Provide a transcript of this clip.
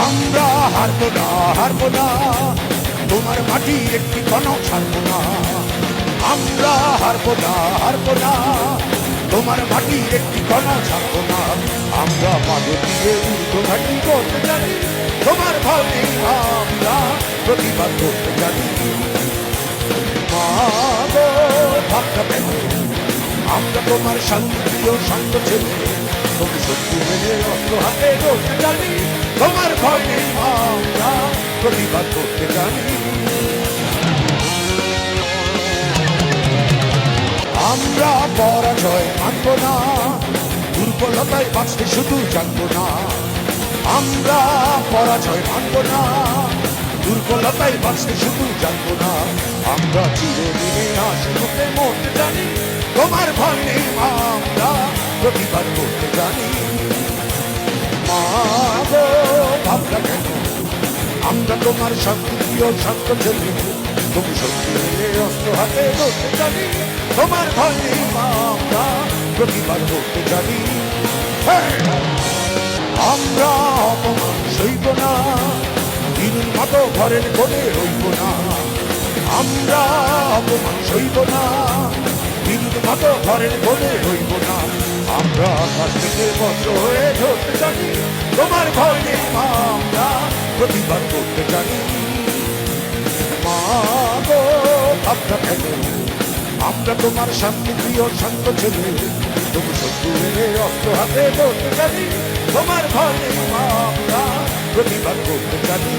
আমরা হারবো না, হারবো না, তোমার মাটির একটি কণাও ছাড়বো না। আমরা হারবো না, হারবো না, তোমার মাটির একটি কণাও ছাড়বো না। আমরা পাদে দিয়ে উর্ধ্বঘাটি করতে জানি, তোমার ভয় নেই, আমরা প্রতিবাদ করতে জানি। মা গো ভাবটা কেন, আমরা তোমার শান্তিপ্রিয় শান্ত ছেলে, তুমি শত্রু মেনে অস্ত্র হাতে ধরতে জানি, তোমার ভয় নেই, আমরা প্রতিবাদ করতে জানি। আমরা পরাজয় মানব না, দুর্বলতায় বাঁচতে শুধু জানবো না। আমরা পরাজয় মানব না, দুর্বলতায় বাঁচতে শুধু জানবো না। আমরা চিরদিনে হাসিমুখে মরতে জানি, তোমার ভয় নেই, আমরা প্রতিবাদ করতে জানি। মা গো ভাবনা কেন, আমরা তোমার শান্তিপ্রিয় শান্ত ছেলে, তুমি শক্তি মেলে অস্ত্র হাতে ধরতে জানি, তোমার ভয় নেই, আমরা প্রতিবাদ করতে জানি। আমরা অপমান সইব না, দিনের মতো ঘরের কোণে রইব না। আমরা অপমান সইব না, দিনের মতো ঘরের কোণে রইব না। আমরা আকাশ থেকে বজ্র হয়ে ধরতে জানি, তোমার ভয় নেই, আমরা প্রতিবাদ করতে জানি। মা গো ভাবনা কেন, আমরা তোমার শান্তিপ্রিয় শান্ত ছেলে, তুমি শত্রু মেনে অস্ত্র হাতে ধরতে জানি, তোমার ভয় নেই, আমরা প্রতিবাদ করতে জানি।